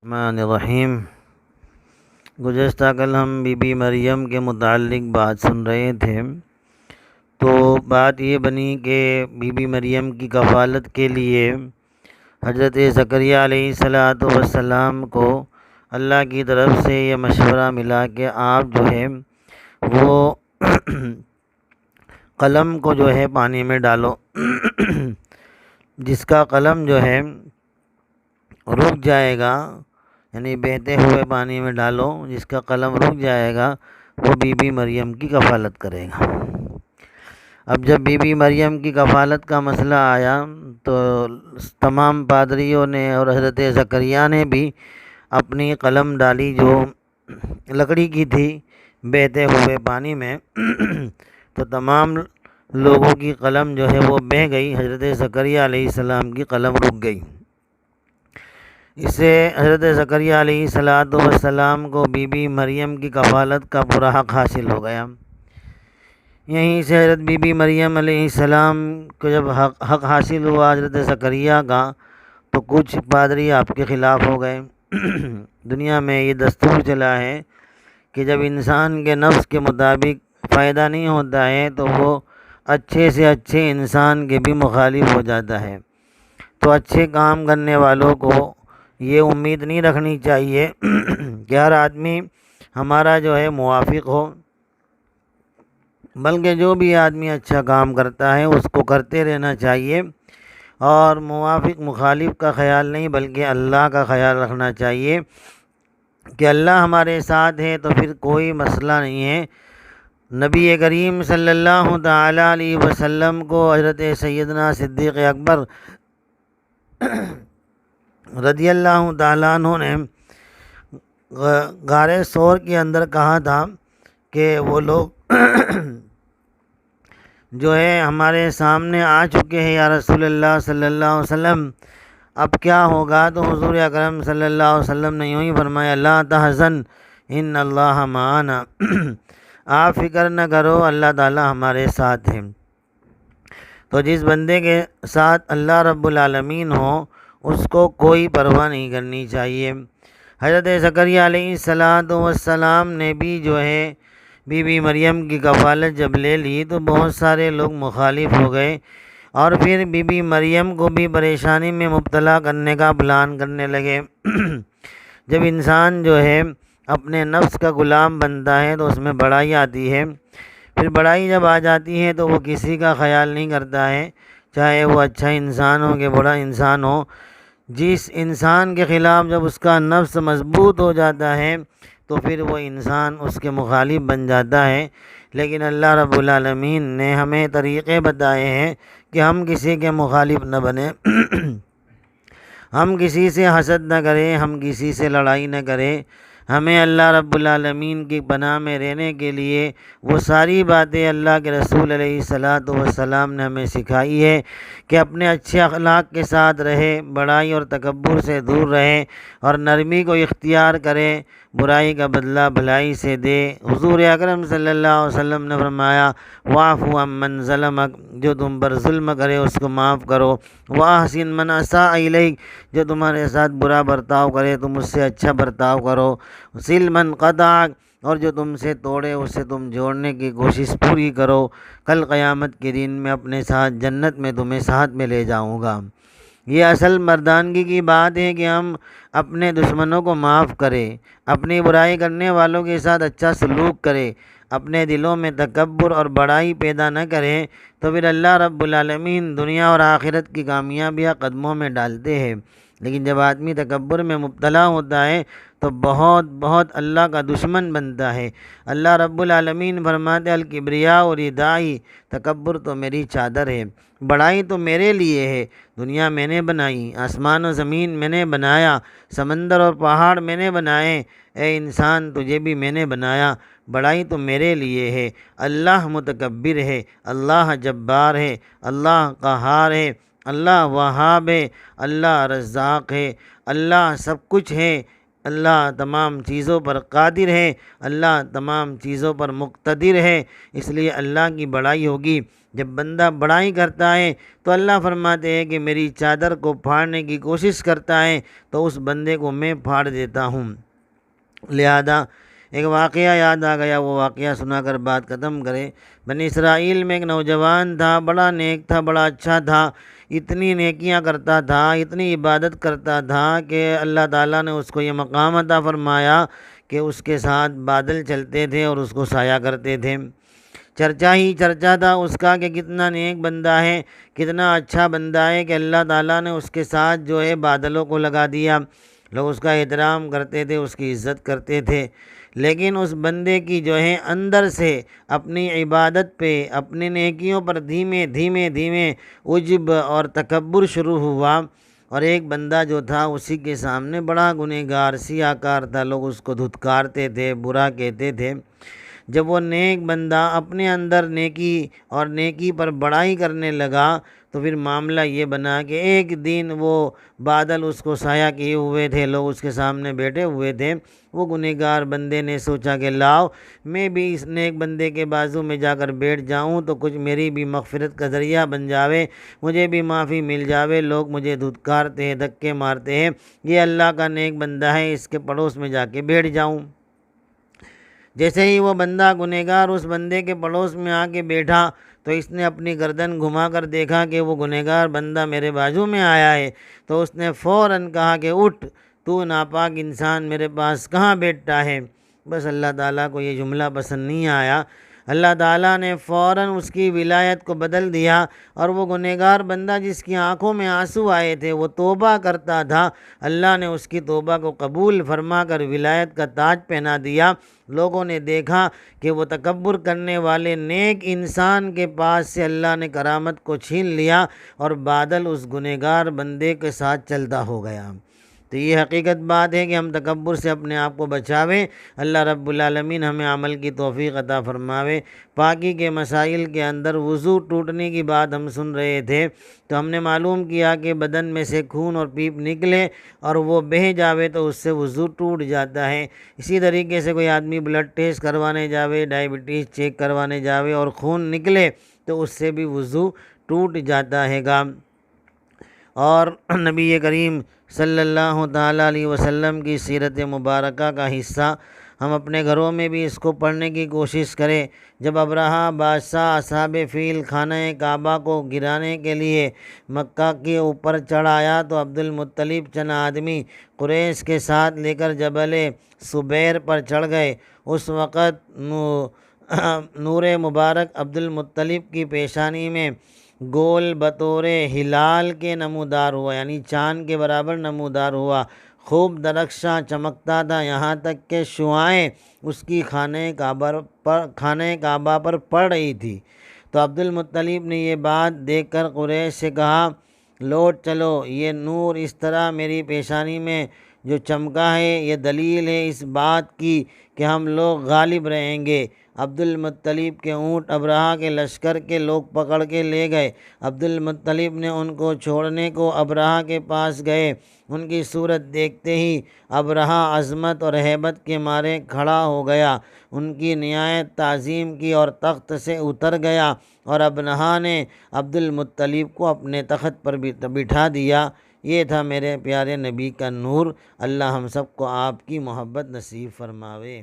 الرحمن الرحیم۔ گزشتہ کل ہم بی بی مریم کے متعلق بات سن رہے تھے، تو بات یہ بنی کہ بی بی مریم کی کفالت کے لیے حضرت زکریہ علیہ السلام کو اللہ کی طرف سے یہ مشورہ ملا کہ آپ جو ہے وہ قلم کو جو ہے پانی میں ڈالو جس کا قلم جو ہے رک جائے گا، یعنی بہتے ہوئے پانی میں ڈالو، جس کا قلم رک جائے گا وہ بی بی مریم کی کفالت کرے گا۔ اب جب بی بی مریم کی کفالت کا مسئلہ آیا تو تمام پادریوں نے اور حضرت زکریہ نے بھی اپنی قلم ڈالی جو لکڑی کی تھی بہتے ہوئے پانی میں تو تمام لوگوں کی قلم جو ہے وہ بہہ گئی، حضرت زکریہ علیہ السلام کی قلم رک گئی۔ اس سے حضرت زکریہ علیہ السلام کو بی بی مریم کی کفالت کا پورا حق حاصل ہو گیا۔ یہیں سے حضرت بی بی مریم علیہ السلام کو جب حق حاصل ہوا حضرت زکریہ کا، تو کچھ پادری آپ کے خلاف ہو گئے۔ دنیا میں یہ دستور چلا ہے کہ جب انسان کے نفس کے مطابق فائدہ نہیں ہوتا ہے تو وہ اچھے سے اچھے انسان کے بھی مخالف ہو جاتا ہے۔ تو اچھے کام کرنے والوں کو یہ امید نہیں رکھنی چاہیے کہ ہر آدمی ہمارا جو ہے موافق ہو، بلکہ جو بھی آدمی اچھا کام کرتا ہے اس کو کرتے رہنا چاہیے، اور موافق مخالف کا خیال نہیں بلکہ اللہ کا خیال رکھنا چاہیے کہ اللہ ہمارے ساتھ ہے تو پھر کوئی مسئلہ نہیں ہے۔ نبی کریم صلی اللہ تعالی علیہ وسلم کو حضرت سیدنا صدیق اکبر رضی اللہ تعالیٰ عنہ نے غار ثور کے اندر کہا تھا کہ وہ لوگ جو ہے ہمارے سامنے آ چکے ہیں یا رسول اللہ صلی اللہ علیہ وسلم، اب کیا ہوگا؟ تو حضور اکرم صلی اللہ علیہ وسلم نے یوں ہی فرمایا، لا تحزن ان اللہ معنا، آپ فکر نہ کرو، اللہ تعالیٰ ہمارے ساتھ ہیں۔ تو جس بندے کے ساتھ اللہ رب العالمین ہو اس کو کوئی پرواہ نہیں کرنی چاہیے۔ حضرت زکریہ علیہ السلام نے بھی جو ہے بی بی مریم کی کفالت جب لے لی تو بہت سارے لوگ مخالف ہو گئے، اور پھر بی بی مریم کو بھی پریشانی میں مبتلا کرنے کا پلان کرنے لگے۔ جب انسان جو ہے اپنے نفس کا غلام بنتا ہے تو اس میں بڑائی آتی ہے، پھر بڑائی جب آ جاتی ہے تو وہ کسی کا خیال نہیں کرتا ہے، چاہے وہ اچھا انسان ہو کہ برا انسان ہو۔ جس انسان کے خلاف جب اس کا نفس مضبوط ہو جاتا ہے تو پھر وہ انسان اس کے مخالف بن جاتا ہے۔ لیکن اللہ رب العالمین نے ہمیں طریقے بتائے ہیں کہ ہم کسی کے مخالف نہ بنیں، ہم کسی سے حسد نہ کریں، ہم کسی سے لڑائی نہ کریں۔ ہمیں اللہ رب العالمین کی پناہ میں رہنے کے لیے وہ ساری باتیں اللہ کے رسول علیہ السلام نے ہمیں سکھائی ہے کہ اپنے اچھے اخلاق کے ساتھ رہے، بڑائی اور تکبر سے دور رہے اور نرمی کو اختیار کرے، برائی کا بدلہ بھلائی سے دے۔ حضور اکرم صلی اللہ علیہ وسلم نے فرمایا، واعف عمن ظلمک، جو تم پر ظلم کرے اس کو معاف کرو، واحسن من اساء الیک، جو تمہارے ساتھ برا برتاؤ کرے تم اس سے اچھا برتاؤ کرو، صل من قطعک، اور جو تم سے توڑے اسے تم جوڑنے کی کوشش پوری کرو، کل قیامت کے دن میں اپنے ساتھ جنت میں تمہیں ساتھ میں لے جاؤں گا۔ یہ اصل مردانگی کی بات ہے کہ ہم اپنے دشمنوں کو معاف کریں، اپنی برائی کرنے والوں کے ساتھ اچھا سلوک کریں، اپنے دلوں میں تکبر اور بڑائی پیدا نہ کریں، تو پھر اللہ رب العالمین دنیا اور آخرت کی کامیابیاں قدموں میں ڈالتے ہیں۔ لیکن جب آدمی تکبر میں مبتلا ہوتا ہے تو بہت اللہ کا دشمن بنتا ہے۔ اللہ رب العالمین فرماتے، الکبریاء ردائی، تکبر تو میری چادر ہے، بڑائی تو میرے لیے ہے، دنیا میں نے بنائی، آسمان و زمین میں نے بنایا، سمندر اور پہاڑ میں نے بنائے، اے انسان تجھے بھی میں نے بنایا، بڑائی تو میرے لیے ہے۔ اللہ متکبر ہے، اللہ جبار ہے، اللہ قہار ہے، اللہ وہاب ہے، اللہ رزاق ہے، اللہ سب کچھ ہے، اللہ تمام چیزوں پر قادر ہے، اللہ تمام چیزوں پر مقتدر ہے، اس لیے اللہ کی بڑائی ہوگی۔ جب بندہ بڑائی کرتا ہے تو اللہ فرماتے ہیں کہ میری چادر کو پھاڑنے کی کوشش کرتا ہے تو اس بندے کو میں پھاڑ دیتا ہوں۔ لہذا ایک واقعہ یاد آ گیا، وہ واقعہ سنا کر بات ختم کرے۔ بنی اسرائیل میں ایک نوجوان تھا، بڑا نیک تھا، بڑا اچھا تھا، اتنی نیکیاں کرتا تھا، اتنی عبادت کرتا تھا کہ اللہ تعالیٰ نے اس کو یہ مقام عطا فرمایا کہ اس کے ساتھ بادل چلتے تھے اور اس کو سایہ کرتے تھے۔ چرچا ہی چرچا تھا اس کا کہ کتنا نیک بندہ ہے، کتنا اچھا بندہ ہے کہ اللہ تعالیٰ نے اس کے ساتھ جو ہے بادلوں کو لگا دیا۔ لوگ اس کا احترام کرتے تھے، اس کی عزت کرتے تھے، لیکن اس بندے کی جو ہے اندر سے اپنی عبادت پہ، اپنی نیکیوں پر دھیمے دھیمے عجب اور تکبر شروع ہوا، اور ایک بندہ جو تھا اسی کے سامنے بڑا گنہگار سیاہکار تھا، لوگ اس کو دھتکارتے تھے، برا کہتے تھے۔ جب وہ نیک بندہ اپنے اندر نیکی اور نیکی پر بڑائی کرنے لگا تو پھر معاملہ یہ بنا کہ ایک دن وہ بادل اس کو سایہ کیے ہوئے تھے، لوگ اس کے سامنے بیٹھے ہوئے تھے۔ وہ گنہگار بندے نے سوچا کہ لاؤ میں بھی اس نیک بندے کے بازو میں جا کر بیٹھ جاؤں تو کچھ میری بھی مغفرت کا ذریعہ بن جاوے، مجھے بھی معافی مل جاوے، لوگ مجھے دھتکارتے ہیں، دھکے مارتے ہیں، یہ اللہ کا نیک بندہ ہے، اس کے پڑوس میں جا کے بیٹھ جاؤں۔ جیسے ہی وہ بندہ گنہگار اس بندے کے پڑوس میں آ کے بیٹھا تو اس نے اپنی گردن گھما کر دیکھا کہ وہ گنہگار بندہ میرے بازو میں آیا ہے، تو اس نے فوراً کہا کہ اٹھ، تو ناپاک انسان میرے پاس کہاں بیٹھتا ہے۔ بس اللہ تعالیٰ کو یہ جملہ پسند نہیں آیا، اللہ تعالیٰ نے فوراً اس کی ولایت کو بدل دیا، اور وہ گنہگار بندہ جس کی آنکھوں میں آنسو آئے تھے، وہ توبہ کرتا تھا، اللہ نے اس کی توبہ کو قبول فرما کر ولایت کا تاج پہنا دیا۔ لوگوں نے دیکھا کہ وہ تکبر کرنے والے نیک انسان کے پاس سے اللہ نے کرامت کو چھین لیا اور بادل اس گنہگار بندے کے ساتھ چلتا ہو گیا۔ تو یہ حقیقت بات ہے کہ ہم تکبر سے اپنے آپ کو بچاویں، اللہ رب العالمین ہمیں عمل کی توفیق عطا فرماوے۔ پاکی کے مسائل کے اندر وضو ٹوٹنے کی بات ہم سن رہے تھے، تو ہم نے معلوم کیا کہ بدن میں سے خون اور پیپ نکلے اور وہ بہہ جاوے تو اس سے وضو ٹوٹ جاتا ہے۔ اسی طریقے سے کوئی آدمی بلڈ ٹیسٹ کروانے جاوے، ڈائبٹیز چیک کروانے جاوے اور خون نکلے تو اس سے بھی وضو ٹوٹ جاتا ہے گا۔ اور نبی کریم صلی اللہ تعالیٰ علیہ وسلم کی سیرت مبارکہ کا حصہ ہم اپنے گھروں میں بھی اس کو پڑھنے کی کوشش کریں۔ جب ابرہہ بادشاہ اصحاب فیل خانہ کعبہ کو گرانے کے لیے مکہ کے اوپر چڑھ آیا تو عبد المطلب چند آدمی قریش کے ساتھ لے کر جبل صبیر پر چڑھ گئے۔ اس وقت نور مبارک عبد المطلب کی پیشانی میں گول بطور ہلال کے نمودار ہوا، یعنی چاند کے برابر نمودار ہوا، خوب درخشاں چمکتا تھا، یہاں تک کہ شعاعیں اس کی خانہ کعبہ پر پڑ رہی تھی۔ تو عبد المطلب نے یہ بات دیکھ کر قریش سے کہا، لوٹ چلو، یہ نور اس طرح میری پیشانی میں جو چمکا ہے یہ دلیل ہے اس بات کی کہ ہم لوگ غالب رہیں گے۔ عبد المطلب کے اونٹ ابرہہ کے لشکر کے لوگ پکڑ کے لے گئے۔ عبد المطلب نے ان کو چھوڑنے کو ابرہہ کے پاس گئے۔ ان کی صورت دیکھتے ہی ابرہہ عظمت اور ہیبت کے مارے کھڑا ہو گیا، ان کی نہایت تعظیم کی اور تخت سے اتر گیا، اور ابرہہ نے عبد المطلب کو اپنے تخت پر بٹھا دیا۔ یہ تھا میرے پیارے نبی کا نور، اللہ ہم سب کو آپ کی محبت نصیب فرماوے۔